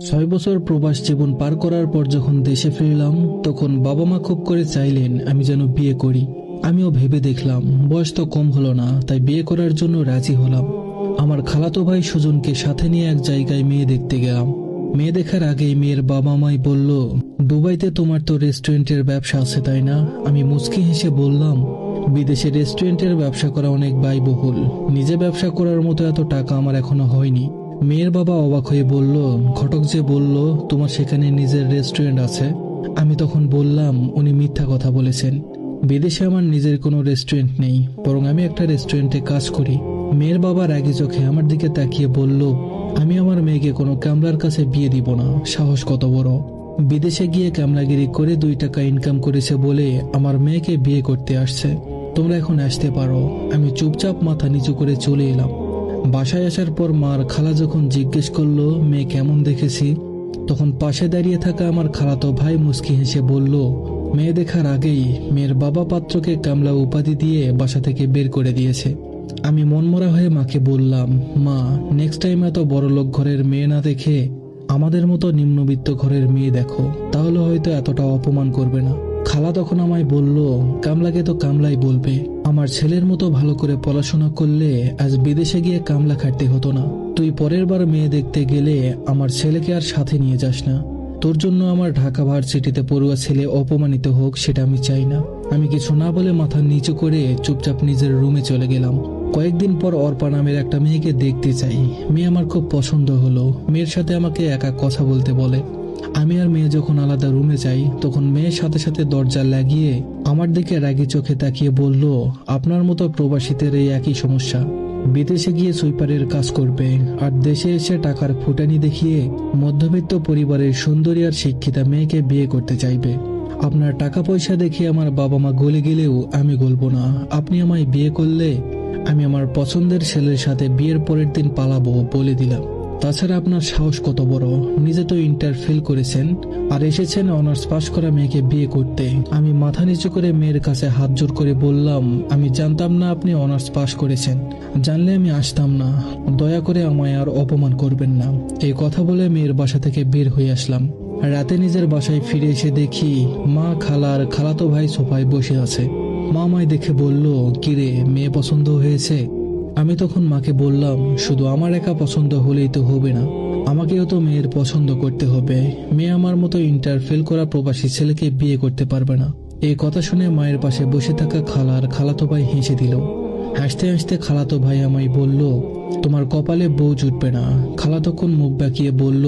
6 বছর প্রবাস জীবন পার করার পর যখন দেশে ফিরলাম, তখন বাবা মা খুব করে চাইলেন আমি যেন বিয়ে করি। আমিও ভেবে দেখলাম বয়স তো কম হলো না, তাই বিয়ে করার জন্য রাজি হলাম। আমার খালাতো ভাই সুজনকে সাথে নিয়ে এক জায়গায় মেয়ে দেখতে গেলাম। মেয়ে দেখার আগেই মেয়ের বাবা মাই বলল, দুবাইতে তোমার তো রেস্টুরেন্টের ব্যবসা আছে তাই না? আমি মুচকি হেসে বললাম, বিদেশে রেস্টুরেন্টের ব্যবসা করা অনেক ব্যয়বহুল, নিজে ব্যবসা করার মতো এত টাকা আমার এখনো হয়নি। মেয়ের বাবা অবাক হয়ে বলল, ঘটক যে বলল তোমার সেখানে নিজের রেস্টুরেন্ট আছে। আমি তখন বললাম, উনি মিথ্যা কথা বলেছেন। বিদেশে আমার নিজের কোনো রেস্টুরেন্ট নেই, বরং আমি একটা রেস্টুরেন্টে কাজ করি। মেয়ের বাবা রাগী চোখে আমার দিকে তাকিয়ে বলল, আমি আমার মেয়েকে কোনো কামলার কাছে বিয়ে দিব না। সাহস কত বড়! বিদেশে গিয়ে কামলাগিরি করে 2 টাকা ইনকাম করেছে বলে আমার মেয়েকে বিয়ে করতে আসছে। তোমরা এখন আসতে পারো। আমি চুপচাপ মাথা নিচু করে চলে এলাম। বাসায় আসার পর মার খালা যখন জিজ্ঞেস করলো মেয়ে কেমন দেখেছি, তখন পাশে দাঁড়িয়ে থাকা আমার খালাতো ভাই মুচকি হেসে বলল, মেয়ে দেখার আগেই মেয়ের বাবা পাত্রকে কামলা উপাধি দিয়ে বাসা থেকে বের করে দিয়েছে। আমি মনমরা হয়ে মাকে বললাম, মা, নেক্সট টাইম এত বড়লোক ঘরের মেয়ে না দেখে আমাদের মতো নিম্নবিত্ত ঘরের মেয়ে দেখো, তাহলে হয়তো এতটা অপমান করবে না। খালা তখন আমায় বলল, কামলাকে তো কামলাই বলবে। আমার ছেলের মতো ভালো করে পড়াশোনা করলে আজ বিদেশে গিয়ে কামলা খাটতে হতো না। তুই পরের বার মেয়ে দেখতে গেলে আমার ছেলেকে আর সাথে নিয়ে যাস না। তোর জন্য আমার ঢাকা ভার্সিটিতে পড়ুয়া ছেলে অপমানিত হোক, সেটা আমি চাই না। আমি কিছু না বলে মাথা নিচু করে চুপচাপ নিজের রুমে চলে গেলাম। কয়েকদিন পর অর্পা নামের একটা মেয়েকে দেখতে চাই। মেয়ে আমার খুব পছন্দ হলো। মেয়ের সাথে আমাকে একা কথা বলতে বলে। আমি আর মেয়ে যখন আলাদা রুমে যাই, তখন মেয়ের সাথে সাথে দরজা লাগিয়ে আমার দিকে রাগী চোখে তাকিয়ে বলল, আপনার মতো প্রবাসীদের এই একই সমস্যা। বিদেশে গিয়ে সুইপারের কাজ করবে, আর দেশে এসে টাকার ফুটানি দেখিয়ে মধ্যবিত্ত পরিবারের সুন্দরী আর শিক্ষিতা মেয়েকে বিয়ে করতে চাইবে। আপনার টাকা পয়সা দেখে আমার বাবা মা গলে গেলেও আমি গলবো না। আপনি আমায় বিয়ে করলে আমি আমার পছন্দের ছেলের সাথে বিয়ের পরের দিন পালাবো বলে দিলাম। তাছাড়া আপনার সাহস কত বড়! নিজে তো ইন্টার ফেল করেছেন, আর এসেছেন অনার্স পাশ করা মেয়েকে বিয়ে করতে। আমি মাথা নিচু করে মেয়ের কাছে হাত জোর করে বললাম, আমি জানতাম না আপনি অনার্স পাশ করেছেন। জানলে আমি আসতাম না। দয়া করে আমায় আর অপমান করবেন না। এই কথা বলে মেয়ের বাসা থেকে বের হয়ে আসলাম। রাতে নিজের বাসায় ফিরে এসে দেখি মা, খালা আর খালাতো ভাই সোফায় বসে আছে। মা আমায় দেখে বলল, কিরে, মেয়ে পছন্দ হয়েছে? আমি তখন মাকে বললাম, শুধু আমার একা পছন্দ হলেই তো হবে না, আমাকেও তো মেয়ের পছন্দ করতে হবে। মেয়ে আমার মতো ইন্টার ফেল করা প্রবাসী ছেলেকে বিয়ে করতে পারবে না। এই কথা শুনে মায়ের পাশে বসে থাকা খালা আর খালাতো ভাই হেসে দিল। হাসতে হাসতে খালাতো ভাই আমায় বলল, তোমার কপালে বউ জুটবে না। খালা তখন মুখ বাঁকিয়ে বলল,